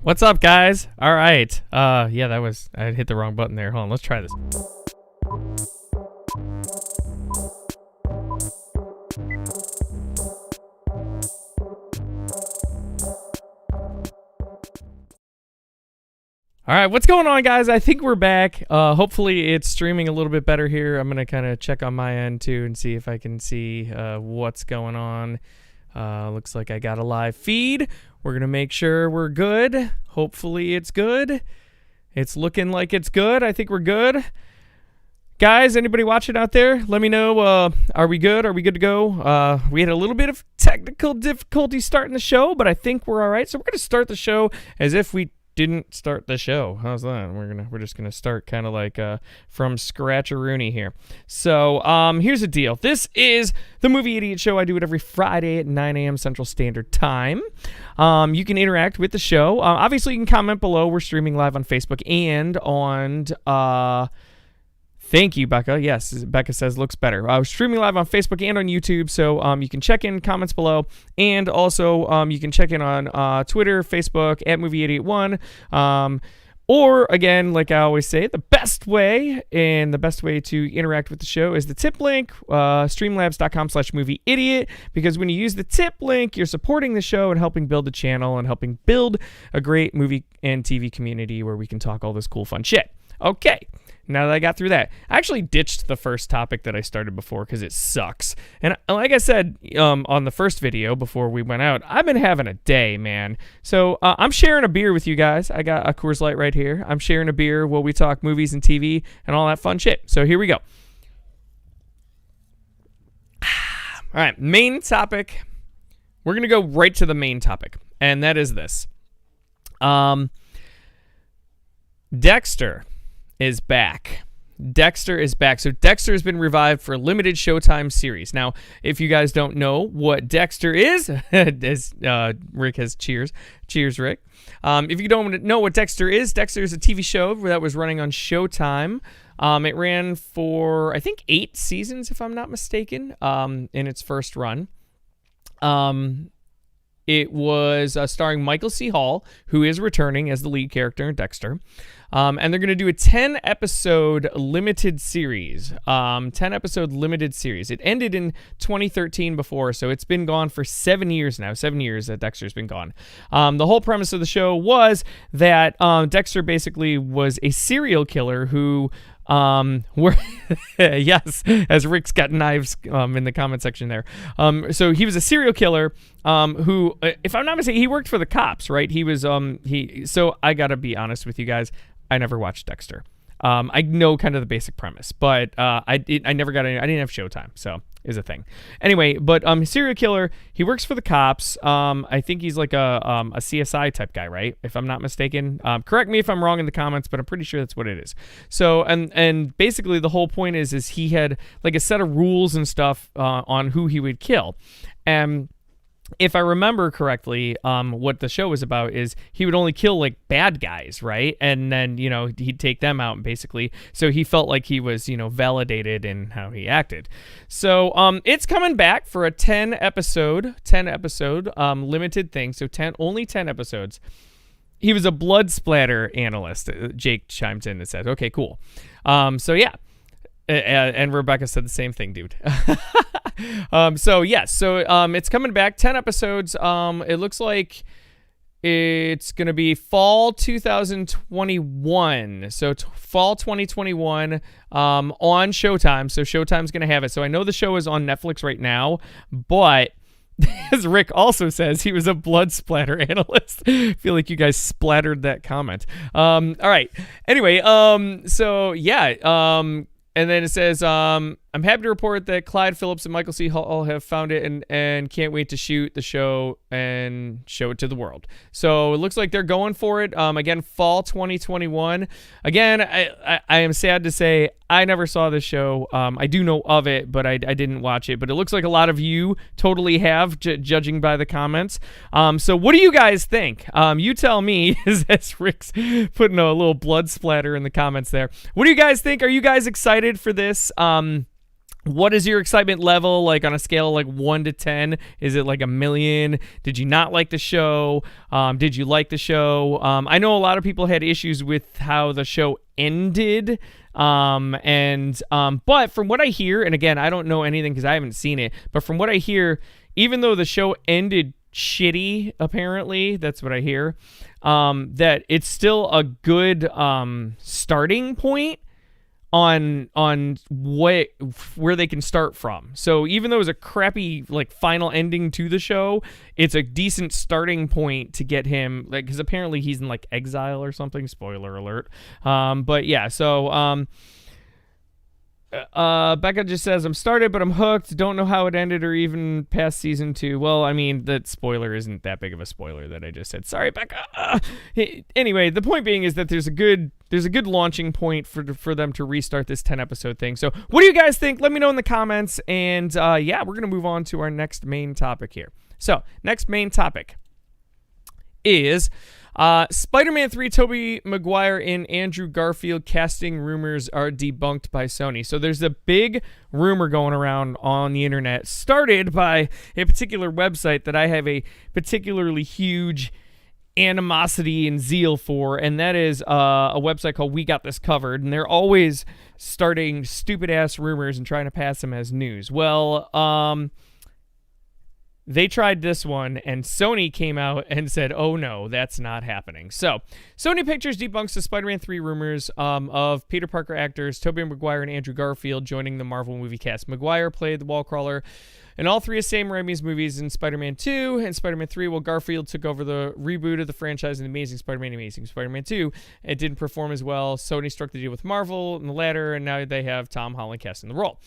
What's up, guys? All right. Yeah, I hit the wrong button there. Hold on, let's try this. All right, what's going on, guys? I think we're back. Hopefully it's streaming a little bit better here. I'm going to kind of check on my end, too, and see if I can see what's going on. Looks like I got a live feed. We're going to make sure we're good. Hopefully it's good. It's looking like it's good. I think we're good. Guys, anybody watching out there, let me know. Are we good? Are we good to go? We had a little bit of technical difficulty starting the show, but I think we're all right. So we're going to start the show as if we didn't start the show. How's that? We're just gonna start kind of like from scratch-a-rooney here. So here's the deal. This is the Movie Idiot Show. I do it every Friday at 9 a.m. Central Standard Time. You can interact with the show. Obviously, you can comment below. We're streaming live on Facebook and on thank you, Becca. Yes, Becca says looks better. I was streaming live on Facebook and on YouTube, so you can check in comments below, and also you can check in on Twitter, Facebook at Movie88one. Or again, like I always say, the best way to interact with the show is the tip link, streamlabs.com/movieidiot, because when you use the tip link, you're supporting the show and helping build the channel and helping build a great movie and TV community where we can talk all this cool, fun shit. Okay. Now that I got through that, I actually ditched the first topic that I started before because it sucks. And like I said on the first video before we went out, I've been having a day, man. So I'm sharing a beer with you guys. I got a Coors Light right here. I'm sharing a beer while we talk movies and TV and all that fun shit. So here we go. All right, main topic. We're going to go right to the main topic, and that is this. Dexter is back. Dexter is back. So Dexter has been revived for a limited Showtime series. Now, if you guys don't know what Dexter is, as Rick has cheers, Rick. If you don't know what Dexter is a TV show that was running on Showtime. It ran for, I think, 8 seasons, if I'm not mistaken, in its first run. It was starring Michael C. Hall, who is returning as the lead character in Dexter. And they're going to do a 10-episode limited series. 10-episode limited series. It ended in 2013 before, so it's been gone for 7 years now. 7 years that Dexter's been gone. The whole premise of the show was that Dexter basically was a serial killer who... yes, as Rick's got knives in the comment section there. So he was a serial killer who, if I'm not mistaken, he worked for the cops, right? He was so I gotta be honest with you guys, I never watched Dexter. I know kind of the basic premise, but I didn't have Showtime, so is a thing. Anyway, but serial killer, he works for the cops. I think he's like a CSI type guy, right? If I'm not mistaken. Correct me if I'm wrong in the comments, but I'm pretty sure that's what it is. So and basically the whole point is he had like a set of rules and stuff on who he would kill. And if I remember correctly, what the show was about is he would only kill like bad guys, right? And then, he'd take them out basically. So he felt like he was, validated in how he acted. So it's coming back for a 10 episode limited thing. So only 10 episodes. He was a blood splatter analyst. Jake chimes in and says, okay, cool. So yeah. And Rebecca said the same thing, dude. So it's coming back, 10 episodes. It looks like it's going to be fall 2021. So fall 2021 on Showtime. So Showtime's going to have it. So I know the show is on Netflix right now, but as Rick also says, he was a blood splatter analyst. I feel like you guys splattered that comment. All right. Anyway, so yeah, and then it says, I'm happy to report that Clyde Phillips and Michael C. Hall have found it and can't wait to shoot the show and show it to the world. So it looks like they're going for it. Again, fall 2021. Again, I am sad to say I never saw this show. I do know of it, but I didn't watch it. But it looks like a lot of you totally have, judging by the comments. So what do you guys think? You tell me, as Rick's putting a little blood splatter in the comments there. What do you guys think? Are you guys excited for this? What is your excitement level, like on a scale of like 1 to 10? Is it like a million? Did you not like the show? Did you like the show? I know a lot of people had issues with how the show ended. But from what I hear, and again, I don't know anything because I haven't seen it, but from what I hear, even though the show ended shitty, apparently, that's what I hear, that it's still a good starting point on where they can start from. So even though it was a crappy like final ending to the show, it's a decent starting point to get him, like, because apparently he's in like exile or something. Spoiler alert. But yeah, so Becca just says, I'm started, but I'm hooked. Don't know how it ended or even past season 2. Well, I mean, that spoiler isn't that big of a spoiler that I just said. Sorry, Becca. Anyway, the point being is that there's a good launching point for them to restart this 10 episode thing. So what do you guys think? Let me know in the comments. And yeah, we're going to move on to our next main topic here. So next main topic is Spider-Man 3, Tobey Maguire and Andrew Garfield casting rumors are debunked by Sony. So there's a big rumor going around on the internet, started by a particular website that I have a particularly huge animosity and zeal for, and that is a website called We Got This Covered, and they're always starting stupid-ass rumors and trying to pass them as news. Well, they tried this one, and Sony came out and said, oh no, that's not happening. So, Sony Pictures debunks the Spider-Man 3 rumors of Peter Parker actors Tobey Maguire and Andrew Garfield joining the Marvel movie cast. Maguire played the Wallcrawler in all 3 of Sam Raimi's movies in Spider-Man 2 and Spider-Man 3, while Garfield took over the reboot of the franchise in Amazing Spider-Man 2. It didn't perform as well. Sony struck the deal with Marvel in the latter, and now they have Tom Holland casting the role.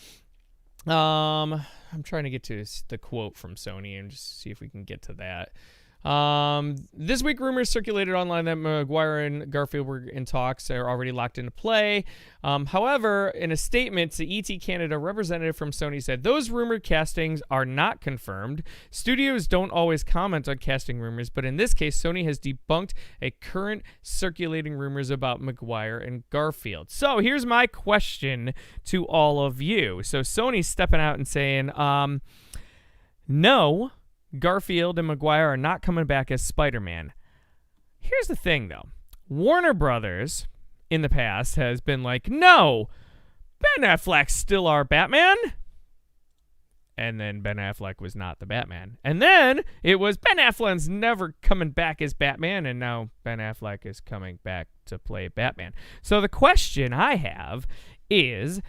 I'm trying to get to the quote from Sony and just see if we can get to that. This week, rumors circulated online that Maguire and Garfield were in talks. They're already locked into play. However, in a statement, the ET Canada representative from Sony said, those rumored castings are not confirmed. Studios don't always comment on casting rumors, but in this case, Sony has debunked a current circulating rumors about Maguire and Garfield. So here's my question to all of you. So Sony's stepping out and saying, no, Garfield and Maguire are not coming back as Spider-Man. Here's the thing, though. Warner Brothers, in the past, has been like, no, Ben Affleck's still our Batman. And then Ben Affleck was not the Batman. And then it was Ben Affleck's never coming back as Batman, and now Ben Affleck is coming back to play Batman. So the question I have is,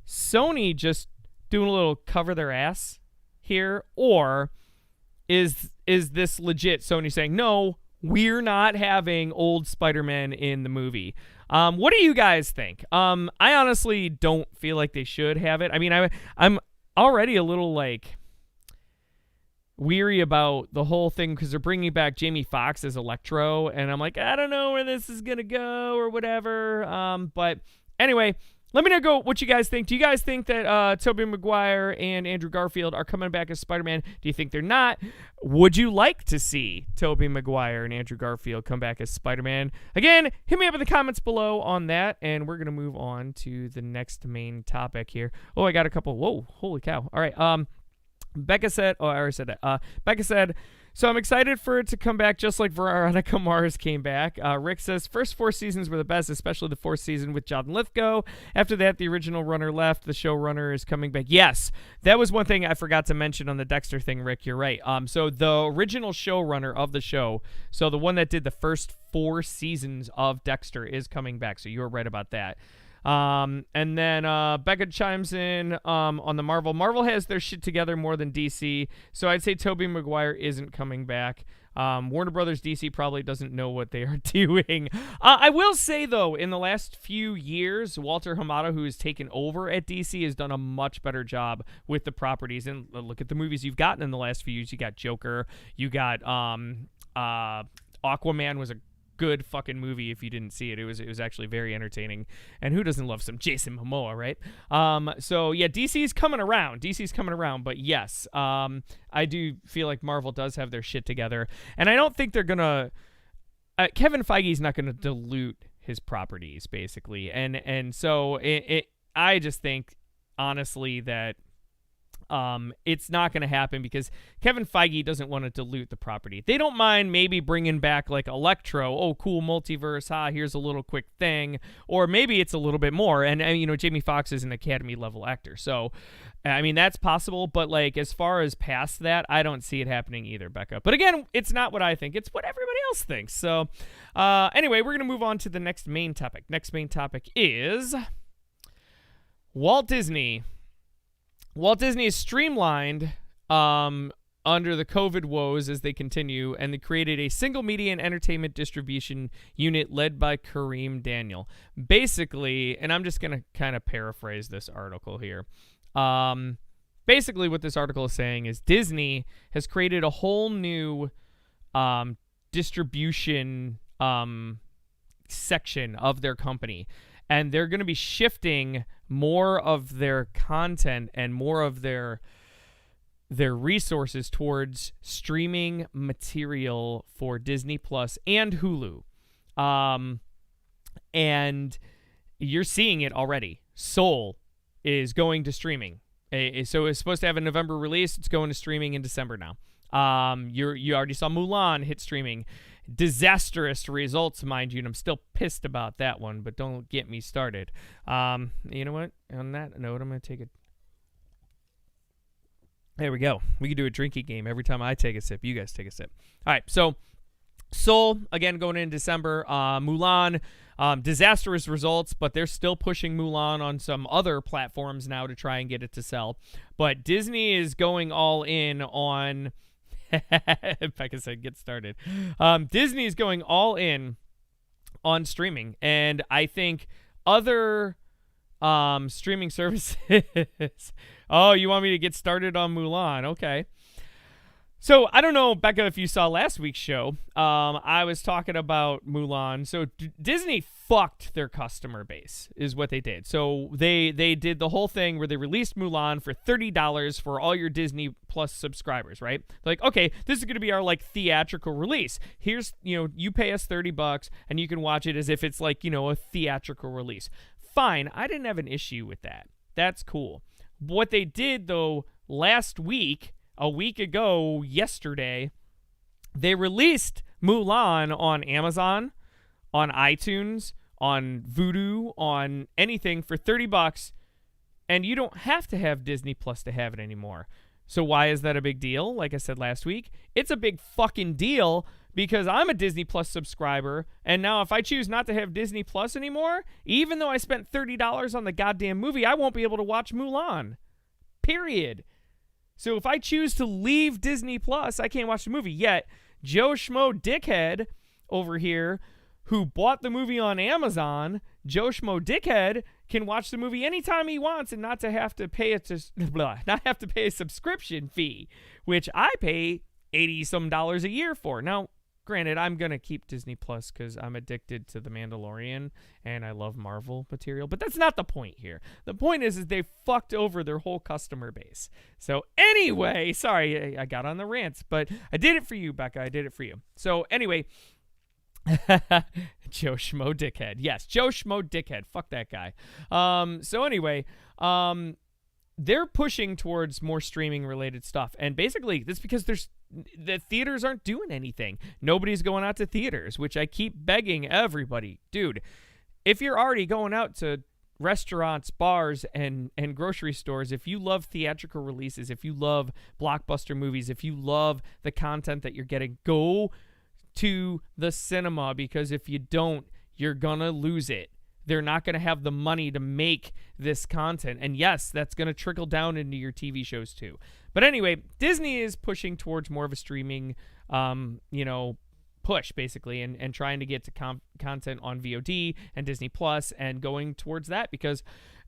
Sony just doing a little cover their ass here, or is this legit Sony saying, no, we're not having old Spider-Man in the movie? What do you guys think? I honestly don't feel like they should have it. I mean, I'm already a little like weary about the whole thing because they're bringing back Jamie Foxx as Electro, and I'm like, I don't know where this is gonna go or whatever. But anyway, let me know what you guys think. Do you guys think that Tobey Maguire and Andrew Garfield are coming back as Spider-Man? Do you think they're not? Would you like to see Tobey Maguire and Andrew Garfield come back as Spider-Man? Again, hit me up in the comments below on that, and we're going to move on to the next main topic here. Oh, I got a couple. Whoa, holy cow. All right. Becca said, I already said that. Becca said, so I'm excited for it to come back just like Veronica Mars came back. Rick says, first 4 seasons were the best, especially the 4th season with John Lithgow. After that, the original runner left. The showrunner is coming back. Yes, that was one thing I forgot to mention on the Dexter thing, Rick. You're right. So the original showrunner of the show, so the one that did the first 4 seasons of Dexter, is coming back. So you were right about that. And then Becca chimes in on the Marvel. Marvel has their shit together more than DC, so I'd say Tobey Maguire isn't coming back. Warner Brothers DC probably doesn't know what they are doing. I will say, though, in the last few years, Walter Hamada, who has taken over at DC, has done a much better job with the properties. And look at the movies you've gotten in the last few years. You got Joker. You got Aquaman was a good fucking movie. If you didn't see it, it was actually very entertaining, and who doesn't love some Jason Momoa, right? So yeah, DC's coming around, but yes, I do feel like Marvel does have their shit together, and I don't think they're gonna Kevin Feige's not gonna dilute his properties, basically, and so I just think honestly that it's not going to happen because Kevin Feige doesn't want to dilute the property. They don't mind maybe bringing back like Electro. Oh, cool multiverse. Here's a little quick thing. Or maybe it's a little bit more. And you know, Jamie Foxx is an Academy level actor. So, I mean, that's possible. But like, as far as past that, I don't see it happening either, Becca. But again, it's not what I think. It's what everybody else thinks. So, anyway, we're going to move on to the next main topic. Next main topic is Walt Disney. Walt Disney is streamlined under the COVID woes as they continue, and they created a single media and entertainment distribution unit led by Kareem Daniel. Basically, and I'm just going to kind of paraphrase this article here. Basically, what this article is saying is Disney has created a whole new distribution section of their company. And they're going to be shifting more of their content and more of their resources towards streaming material for Disney Plus and Hulu. And you're seeing it already. Soul is going to streaming. So it's supposed to have a November release. It's going to streaming in December now. You already saw Mulan hit streaming. Disastrous results, mind you, and I'm still pissed about that one, but don't get me started. You know what? On that note, I'm going to take a... There we go. We can do a drinking game. Every time I take a sip, you guys take a sip. All right, so Soul, again, going in December. Mulan, disastrous results, but they're still pushing Mulan on some other platforms now to try and get it to sell. But Disney is going all in on... Becca said, get started. Disney is going all in on streaming, and I think other streaming services. Oh, you want me to get started on Mulan? Okay. So I don't know, Becca, if you saw last week's show. I was talking about Mulan. So Disney fucked their customer base, is what they did. So they did the whole thing where they released Mulan for $30 for all your Disney Plus subscribers, right? They're like, okay, this is going to be our like theatrical release. Here's, you know, you pay us $30 and you can watch it as if it's like, you know, a theatrical release. Fine, I didn't have an issue with that. That's cool. What they did though last week, a week ago yesterday, they released Mulan on Amazon, on iTunes, on Vudu, on anything for $30, and you don't have to have Disney Plus to have it anymore. So why is that a big deal? Like I said last week, it's a big fucking deal because I'm a Disney Plus subscriber, and now if I choose not to have Disney Plus anymore, even though I spent $30 on the goddamn movie, I won't be able to watch Mulan. Period. So if I choose to leave Disney Plus, I can't watch the movie. Yet, Joe Schmo Dickhead over here, who bought the movie on Amazon, Joe Schmo Dickhead, can watch the movie anytime he wants and not have to pay a subscription fee, which I pay $80-some a year for. Now, granted, I'm going to keep Disney Plus because I'm addicted to The Mandalorian and I love Marvel material, but that's not the point here. The point is they fucked over their whole customer base. So anyway, sorry, I got on the rants, but I did it for you, Becca. I did it for you. So anyway, Joe Schmo Dickhead. Yes, Joe Schmo Dickhead. Fuck that guy. So anyway, they're pushing towards more streaming related stuff. And basically, that's because the theaters aren't doing anything. Nobody's going out to theaters, which I keep begging everybody. Dude, if you're already going out to restaurants, bars, and grocery stores, if you love theatrical releases, if you love blockbuster movies, if you love the content that you're getting, go to the cinema, because if you don't, you're gonna lose it. They're not going to have the money to make this content. And yes, that's going to trickle down into your TV shows too. But anyway, Disney is pushing towards more of a streaming, push basically, and trying to get to content on VOD and Disney Plus and going towards that, because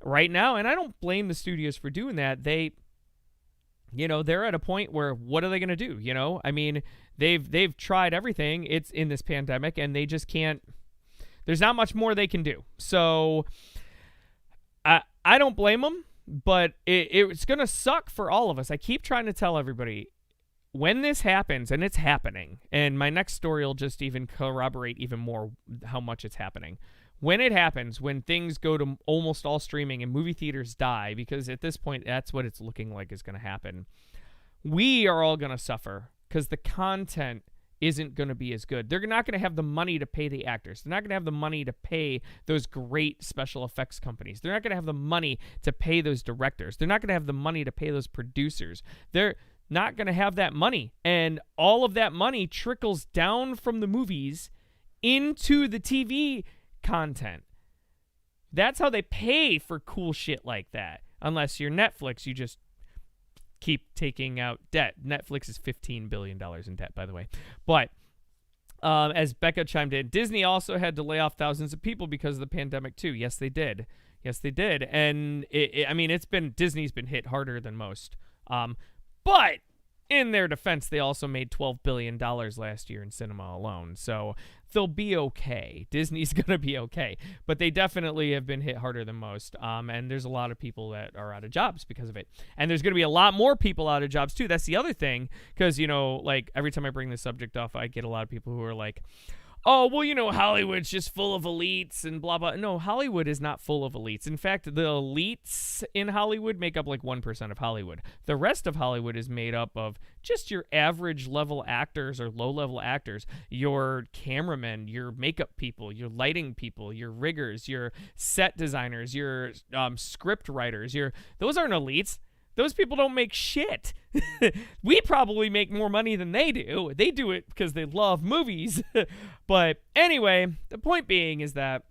right now, and I don't blame the studios for doing that, they're at a point where what are they going to do? I mean, they've tried everything. It's in this pandemic and they just can't. There's not much more they can do. So I don't blame them, but it's going to suck for all of us. I keep trying to tell everybody, when this happens, and it's happening, and my next story will just even corroborate even more how much it's happening. when it happens, when things go to almost all streaming and movie theaters die, because at this point, that's what it's looking like is going to happen, we are all going to suffer because the content isn't going to be as good. They're not going to have the money to pay the actors. They're not going to have the money to pay those great special effects companies. They're not going to have the money to pay those directors. They're not going to have the money to pay those producers. They're not going to have that money. And all of that money trickles down from the movies into the TV content. That's how they pay for cool shit like that. Unless you're Netflix, you just keep taking out debt. Netflix is $15 billion in debt, by the way. But as Becca chimed in, Disney also had to lay off thousands of people because of the pandemic too. Yes, they did. Yes, they did. And Disney's been hit harder than most. But in their defense, they also made $12 billion last year in cinema alone. So they'll be okay. Disney's going to be okay. But they definitely have been hit harder than most. And there's a lot of people that are out of jobs because of it. And there's going to be a lot more people out of jobs, too. That's the other thing. Because, like, every time I bring this subject up, I get a lot of people who are like, oh, well, Hollywood's just full of elites and blah, blah. No, Hollywood is not full of elites. In fact, the elites in Hollywood make up like 1% of Hollywood. The rest of Hollywood is made up of just your average level actors or low level actors, your cameramen, your makeup people, your lighting people, your riggers, your set designers, your script writers. Those aren't elites. Those people don't make shit. We probably make more money than they do. They do it because they love movies. But anyway, the point being is that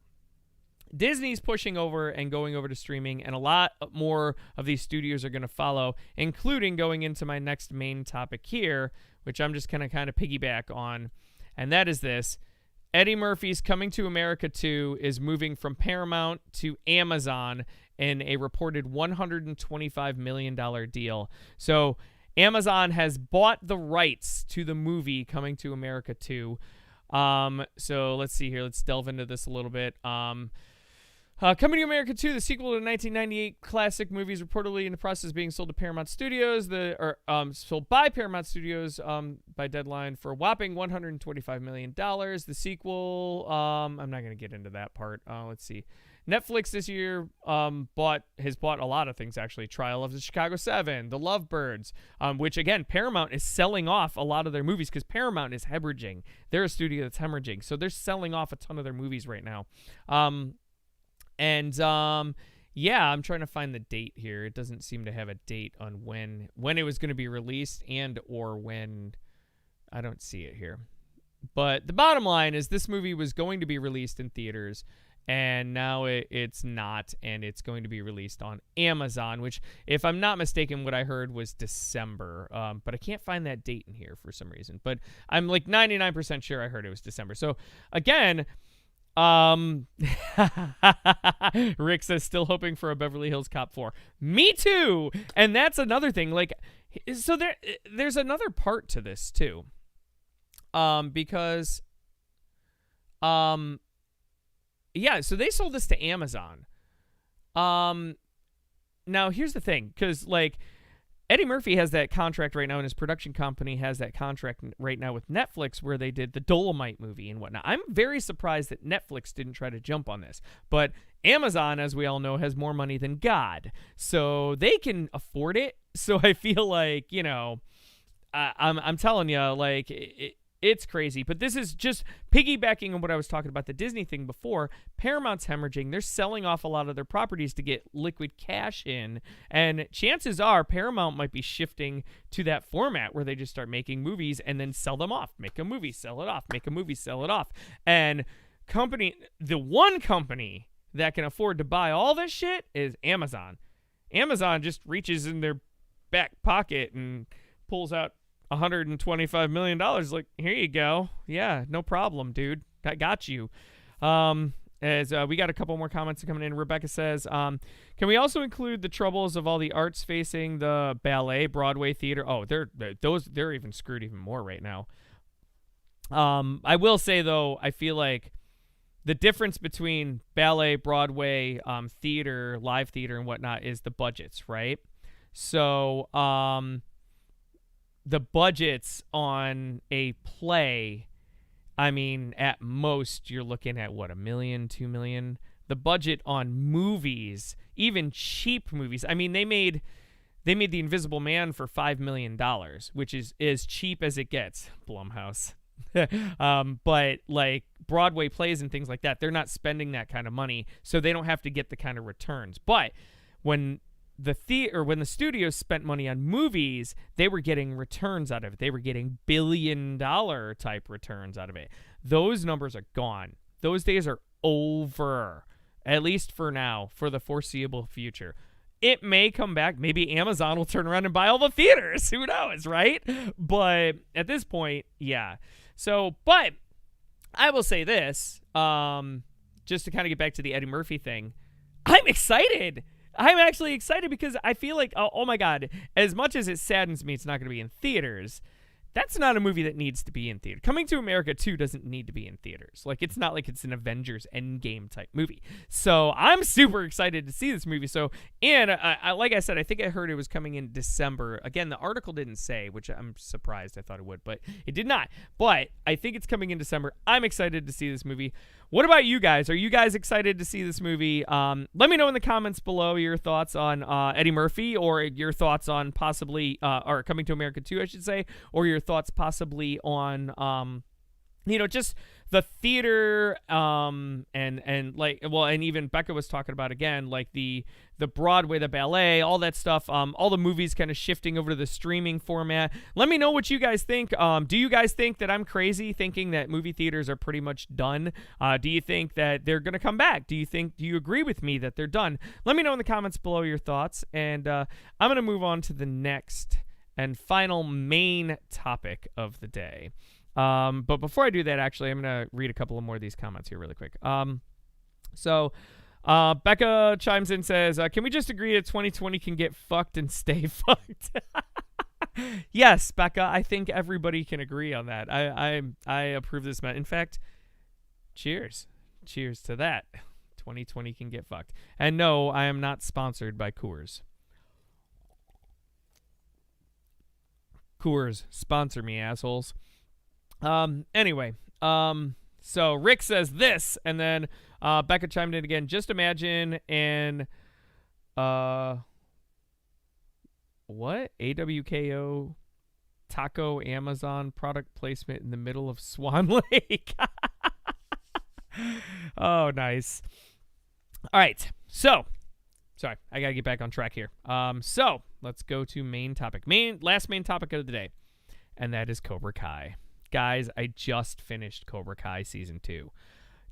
Disney's pushing over and going over to streaming, and a lot more of these studios are going to follow, including going into my next main topic here, which I'm just going to kind of piggyback on, and that is this. Eddie Murphy's Coming to America 2 is moving from Paramount to Amazon in a reported $125 million deal. So Amazon has bought the rights to the movie Coming to America 2. So let's see here. Let's delve into this a little bit. Coming to America 2, the sequel to the 1998 classic movie, is reportedly in the process of being sold to Paramount Studios. Sold by Paramount Studios by deadline for a whopping $125 million. The sequel, I'm not going to get into that part. Let's see. Netflix this year has bought a lot of things, actually. Trial of the Chicago 7, The Lovebirds, which, again, Paramount is selling off a lot of their movies because Paramount is hemorrhaging. They're a studio that's hemorrhaging, so they're selling off a ton of their movies right now. Yeah, I'm trying to find the date here. It doesn't seem to have a date on when it was going to be released and or when. I don't see it here. But the bottom line is this movie was going to be released in theaters, and now it's not, and it's going to be released on Amazon, which, if I'm not mistaken, what I heard was December. But I can't find that date in here for some reason. But I'm like 99% sure I heard it was December. So, again, Rick says, still hoping for a Beverly Hills Cop 4. Me too! And that's another thing. Like, so there's another part to this, too. Because, yeah, so they sold this to Amazon. Now, here's the thing, because, like, Eddie Murphy has that contract right now, and his production company has that contract right now with Netflix where they did the Dolomite movie and whatnot. I'm very surprised that Netflix didn't try to jump on this. But Amazon, as we all know, has more money than God. So they can afford it. So I feel like, I'm telling you, like, it's crazy. But this is just piggybacking on what I was talking about, the Disney thing before. Paramount's hemorrhaging. They're selling off a lot of their properties to get liquid cash in. And chances are Paramount might be shifting to that format where they just start making movies and then sell them off. Make a movie, sell it off. Make a movie, sell it off. And the one company that can afford to buy all this shit is Amazon. Amazon just reaches in their back pocket and pulls out $125 million. Like, here you go. Yeah, no problem, dude. I got you. As we got a couple more comments coming in. Rebecca says, can we also include the troubles of all the arts facing the ballet, Broadway, theater? Oh, they're even screwed even more right now. I will say, though, I feel like the difference between ballet, Broadway, theater, live theater, and whatnot is the budgets, right? So, the budgets on a play I mean, at most, you're looking at, what, $1 million, $2 million? The budget on movies, even cheap movies. I mean, they made The Invisible Man for $5 million, which is as cheap as it gets, Blumhouse. But like Broadway plays and things like that, they're not spending that kind of money, so they don't have to get the kind of returns. But when the studios spent money on movies, they were getting returns out of it. They were getting billion-dollar type returns out of it. Those numbers are gone. Those days are over, at least for now, for the foreseeable future. It may come back. Maybe Amazon will turn around and buy all the theaters. Who knows, right? But at this point, yeah. So, but I will say this, just to kind of get back to the Eddie Murphy thing. I'm excited. I'm actually excited because I feel like, oh my God, as much as it saddens me it's not going to be in theaters, that's not a movie that needs to be in theater. Coming to America 2 doesn't need to be in theaters. Like, it's not like it's an Avengers Endgame type movie. So I'm super excited to see this movie. So, and I like I said, I think I heard it was coming in December. Again, the article didn't say, which I'm surprised. I thought it would, but it did not. But I think it's coming in December. I'm excited to see this movie. What about you guys? Are you guys excited to see this movie? Let me know in the comments below your thoughts on Eddie Murphy, or your thoughts on possibly, or Coming to America 2, I should say, or your thoughts possibly on, just the theater, and like, well, and even Becca was talking about, again, like the Broadway, the ballet, all that stuff, all the movies kind of shifting over to the streaming format. Let me know what you guys think. Do you guys think that I'm crazy thinking that movie theaters are pretty much done? Do you think that they're going to come back? Do you agree with me that they're done? Let me know in the comments below your thoughts, and I'm going to move on to the next and final main topic of the day. But before I do that, actually, I'm going to read a couple of more of these comments here really quick. Becca chimes in, says, can we just agree that 2020 can get fucked and stay fucked? Yes, Becca, I think everybody can agree on that. I approve this. In fact, cheers. Cheers to that. 2020 can get fucked. And no, I am not sponsored by Coors. Coors, sponsor me, assholes. Anyway, so Rick says this, and then Becca chimed in again. Just imagine an what? AWKO taco Amazon product placement in the middle of Swan Lake. Oh, nice. All right. So, sorry, I got to get back on track here. So let's go to last main topic of the day, and that is Cobra Kai. Guys, I just finished Cobra Kai Season 2.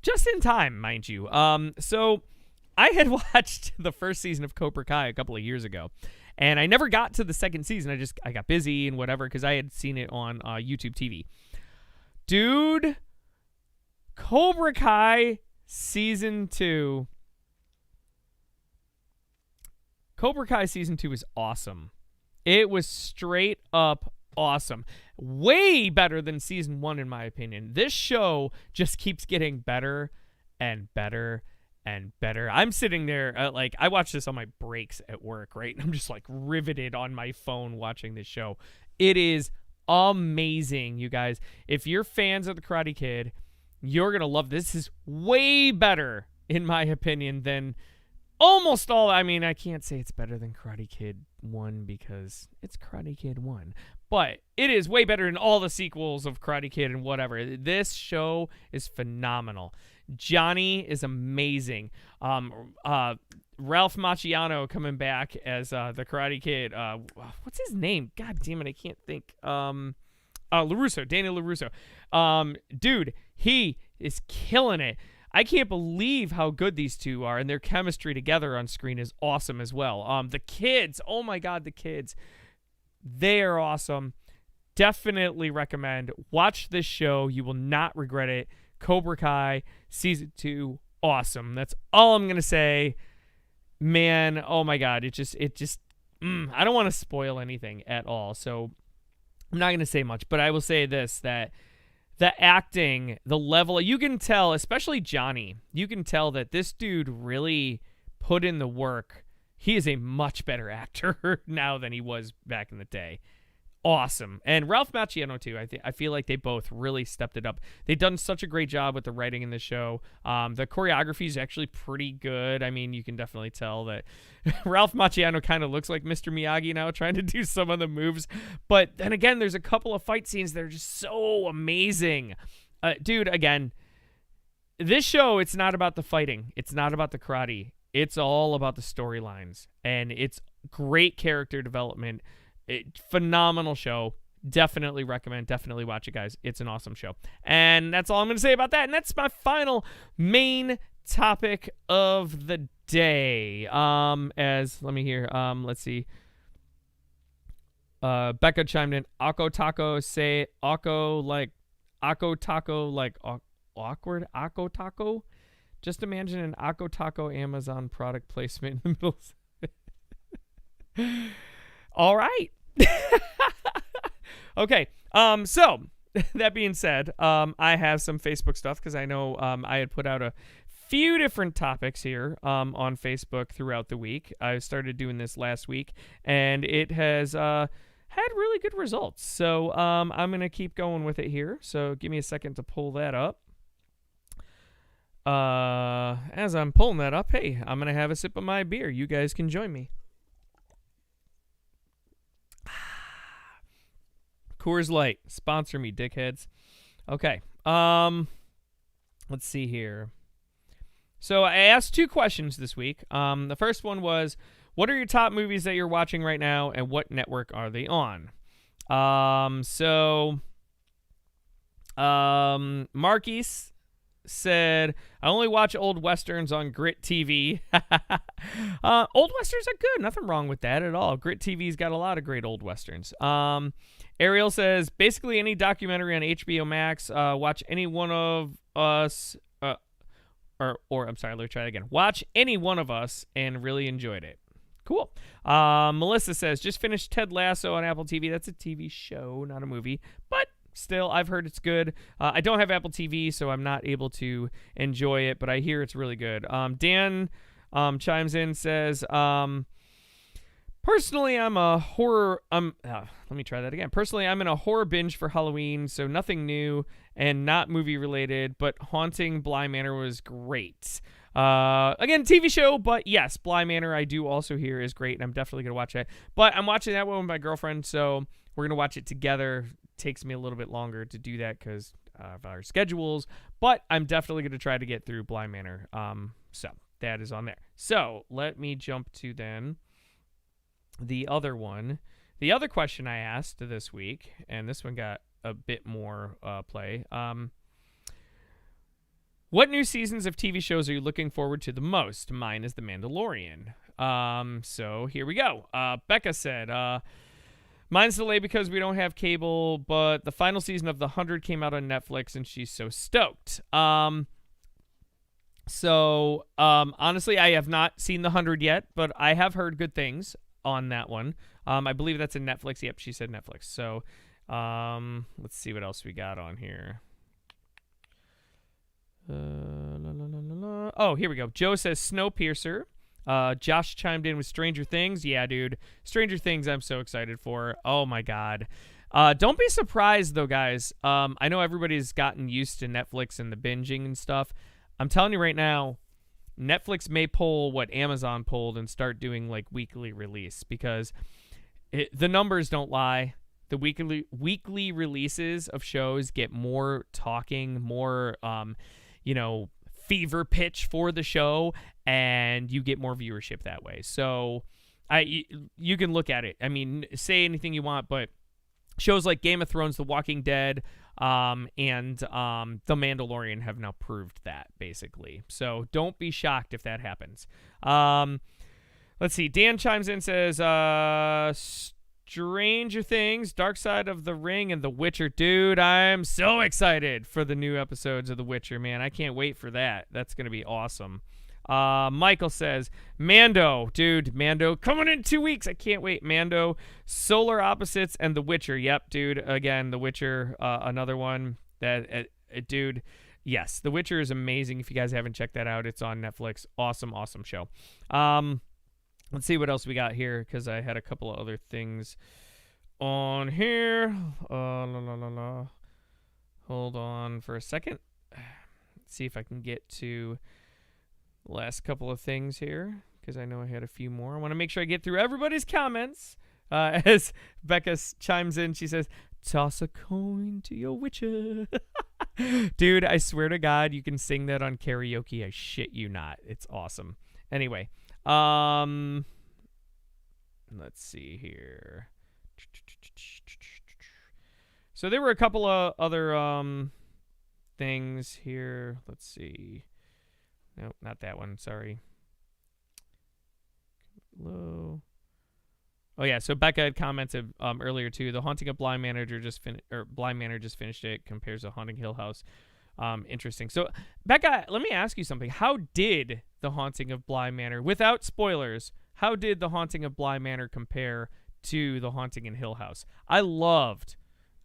Just in time, mind you. So I had watched the first season of Cobra Kai a couple of years ago, and I never got to the second season. I got busy and whatever because I had seen it on YouTube TV. Dude, Cobra Kai Season 2. Cobra Kai Season 2 is awesome. It was straight up awesome. Way better than Season 1, in my opinion. This show just keeps getting better and better and better. I'm sitting there, I watch this on my breaks at work, right? I'm just like riveted on my phone watching this show. It is amazing, you guys. If you're fans of The Karate Kid, you're going to love this. This is way better, in my opinion, than almost all. I mean, I can't say it's better than Karate Kid 1 because it's Karate Kid 1. But it is way better than all the sequels of Karate Kid and whatever. This show is phenomenal. Johnny is amazing. Ralph Macchiano coming back as the Karate Kid. What's his name? God damn it, I can't think. LaRusso, Daniel LaRusso. Dude, he is killing it. I can't believe how good these two are, and their chemistry together on screen is awesome as well. The kids, oh my God, the kids. They are awesome. Definitely recommend. Watch this show. You will not regret it. Cobra Kai Season 2, awesome. That's all I'm going to say. Man, oh my God. I don't want to spoil anything at all. So I'm not going to say much, but I will say this, that the acting, the level, you can tell, especially Johnny, you can tell that this dude really put in the work. He is a much better actor now than he was back in the day. awesome. And Ralph Macchio too. I feel like they both really stepped it up. They've done such a great job with the writing in the show. The choreography is actually pretty good. I mean, you can definitely tell that Ralph Macchio kind of looks like Mr. Miyagi now, trying to do some of the moves. But then again, there's a couple of fight scenes that are just so amazing. Dude, again, this show, it's not about the fighting. It's not about the karate. It's all about the storylines. And it's great character development. Phenomenal show. Definitely recommend. Definitely watch it, guys. It's an awesome show. And that's all I'm going to say about that. And that's my final main topic of the day. Let me hear. Let's see. Becca chimed in. Akko taco say Akko like Akko taco like awkward Akko taco. Just imagine an Akko taco Amazon product placement in the middle. All right. Okay. So that being said, I have some Facebook stuff because I know I had put out a few different topics here on Facebook throughout the week. I started doing this last week, and it has had really good results. So I'm going to keep going with it here. So give me a second to pull that up. As I'm pulling that up, hey, I'm going to have a sip of my beer. You guys can join me. Coors Light, sponsor me, dickheads. Okay. Let's see here. So I asked 2 questions this week. The first one was, what are your top movies that you're watching right now, and what network are they on? Marquise said, I only watch old westerns on Grit TV. Old westerns are good. Nothing wrong with that at all. Grit TV's got a lot of great old westerns. Ariel says, basically any documentary on HBO Max. Watch any one of us, or I'm sorry, let me try that again. Watch any one of us and really enjoyed it. Cool. Melissa says, just finished Ted Lasso on Apple TV. That's a TV show, not a movie, but still, I've heard it's good. I don't have Apple TV, so I'm not able to enjoy it, but I hear it's really good. Dan chimes in, says, personally, I'm a horror. Let me try that again. Personally, I'm in a horror binge for Halloween, so nothing new and not movie related, but Haunting Bly Manor was great. Again, TV show, but yes, Bly Manor I do also hear is great, and I'm definitely going to watch that. But I'm watching that one with my girlfriend, so we're going to watch it together. Takes me a little bit longer to do that because of our schedules, but I'm definitely going to try to get through Bly Manor. So that is on there. So let me jump to then the other one. The other question I asked this week, and this one got a bit more play. What new seasons of TV shows are you looking forward to the most? Mine is The Mandalorian. So here we go. Becca said, mine's delayed because we don't have cable, but the final season of The 100 came out on Netflix, and she's so stoked. Honestly, I have not seen The 100 yet, but I have heard good things on that one. I believe that's in Netflix. Yep, she said Netflix. So let's see what else we got on here. Oh, here we go. Joe says Snowpiercer. Josh chimed in with Stranger Things. Yeah, dude. Stranger Things I'm so excited for. Oh, my God. Don't be surprised, though, guys. I know everybody's gotten used to Netflix and the binging and stuff. I'm telling you right now, Netflix may pull what Amazon pulled and start doing, like, weekly release because the numbers don't lie. The weekly releases of shows get more talking, more, fever pitch for the show, and you get more viewership that way. So you can look at it. I mean, say anything you want, but shows like Game of Thrones, The Walking Dead, and The Mandalorian have now proved that, basically. So don't be shocked if that happens. Let's see. Dan chimes in, says, Stranger Things, Dark Side of the Ring, and The Witcher. Dude, I'm so excited for the new episodes of The Witcher, man. I can't wait for that. That's going to be awesome. Michael says, Mando. Dude, Mando coming in 2 weeks. I can't wait. Mando, Solar Opposites, and The Witcher. Yep, dude. Again, The Witcher, another one. Dude, yes. The Witcher is amazing. If you guys haven't checked that out, it's on Netflix. Awesome, awesome show. Let's see what else we got here, because I had a couple of other things on here. Hold on for a second. Let's see if I can get to the last couple of things here, because I know I had a few more. I want to make sure I get through everybody's comments. As Becca chimes in, she says, "Toss a coin to your witcher." Dude, I swear to God, you can sing that on karaoke. I shit you not. It's awesome. Anyway, let's see here. So there were a couple of other things here. Let's see. Nope, not that one. Sorry. Low. Oh yeah, so Becca had commented earlier too. The Haunting of Bly Manor just finished it. Compares to Haunting Hill House. Interesting. So Becca, let me ask you something. How did the Haunting of Bly Manor, without spoilers, how did the Haunting of Bly Manor compare to the Haunting in Hill House? I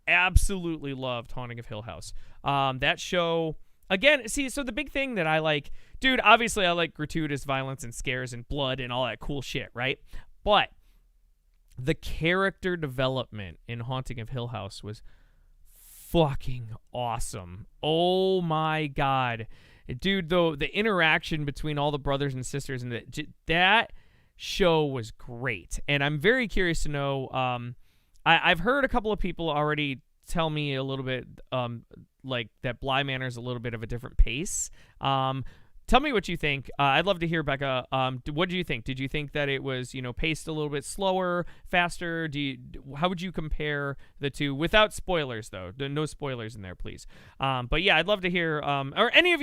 absolutely loved Haunting of Hill House. That show, again, see, so the big thing that I like, dude, obviously I like gratuitous violence and scares and blood and all that cool shit, right? But the character development in Haunting of Hill House was fucking awesome. Oh my God. Dude, though, the interaction between all the brothers and sisters and that show was great. And I'm very curious to know, I've heard a couple of people already tell me a little bit, like that Bly Manor is a little bit of a different pace. Tell me what you think. I'd love to hear, Becca. What did you think? Did you think that it was, paced a little bit slower, faster? How would you compare the two without spoilers, though? No spoilers in there, please. But yeah, I'd love to hear, or any of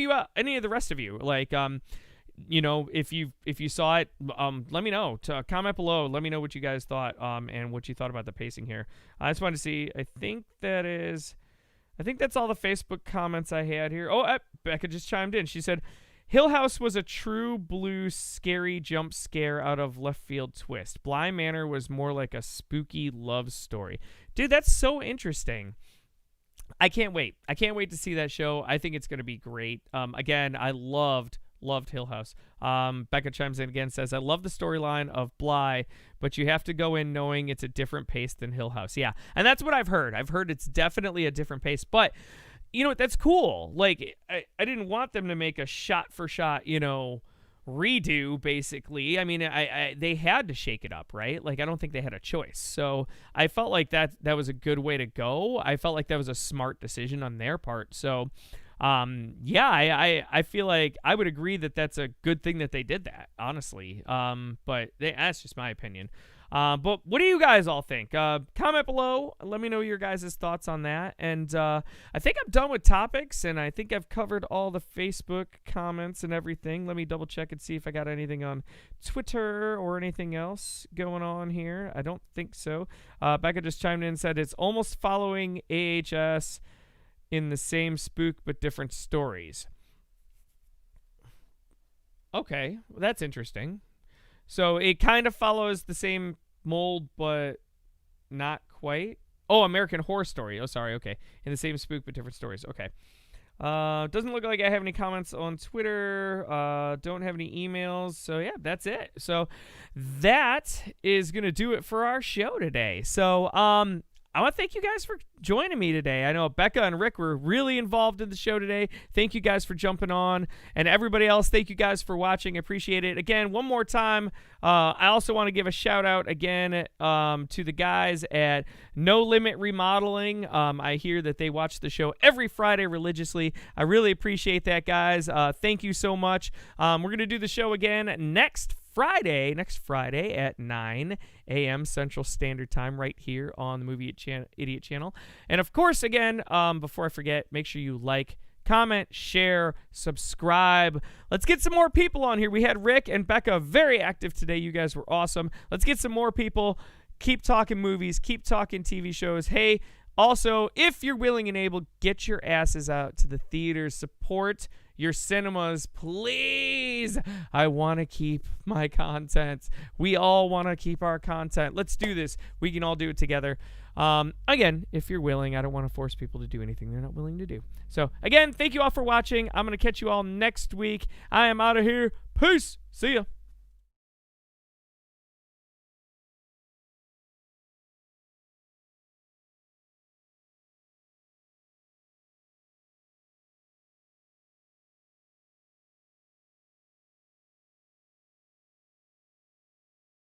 the rest of you, like, if you saw it, let me know. Comment below. Let me know what you guys thought, and what you thought about the pacing here. I just wanted to see. I think that's all the Facebook comments I had here. Oh, Becca just chimed in. She said, Hill House was a true blue scary jump scare out of left field twist. Bly Manor was more like a spooky love story. Dude, that's so interesting. I can't wait. I can't wait to see that show. I think it's going to be great. Again, I loved Hill House. Becca chimes in again, says, I love the storyline of Bly, but you have to go in knowing it's a different pace than Hill House. Yeah, and that's what I've heard. I've heard it's definitely a different pace, but you know what? That's cool. Like, I didn't want them to make a shot-for-shot, redo, basically. I mean, they had to shake it up, right? Like, I don't think they had a choice. So I felt like that was a good way to go. I felt like that was a smart decision on their part. So, yeah, I feel like I would agree that that's a good thing that they did that, honestly. But that's just my opinion. But what do you guys all think? Comment below. Let me know your guys' thoughts on that. And I think I'm done with topics, and I think I've covered all the Facebook comments and everything. Let me double check and see if I got anything on Twitter or anything else going on here. I don't think so. Becca just chimed in and said it's almost following AHS in the same spook but different stories. Okay, well, that's interesting. So it kind of follows the same mold, but not quite. Oh, American Horror Story. Oh, sorry. Okay. In the same spook, but different stories. Okay. Doesn't look like I have any comments on Twitter. Don't have any emails. So, yeah, that's it. So that is going to do it for our show today. So, I want to thank you guys for joining me today. I know Becca and Rick were really involved in the show today. Thank you guys for jumping on. And everybody else, thank you guys for watching. I appreciate it. Again, one more time, I also want to give a shout out again to the guys at No Limit Remodeling. I hear that they watch the show every Friday religiously. I really appreciate that, guys. Thank you so much. We're going to do the show again next Friday at 9 a.m. Central Standard Time right here on the Movie Idiot channel. And of course, again, before I forget, make sure you like, comment, share, subscribe. Let's get some more people on here. We had Rick and Becca very active today. You guys were awesome. Let's get some more people. Keep talking movies. Keep talking TV shows. Hey, also, if you're willing and able, get your asses out to the theaters. Support your cinemas, please. I want to keep my content. We all want to keep our content. Let's do this. We can all do it together. Again, if you're willing, I don't want to force people to do anything they're not willing to do. So, again, thank you all for watching. I'm going to catch you all next week. I am out of here. Peace. See ya.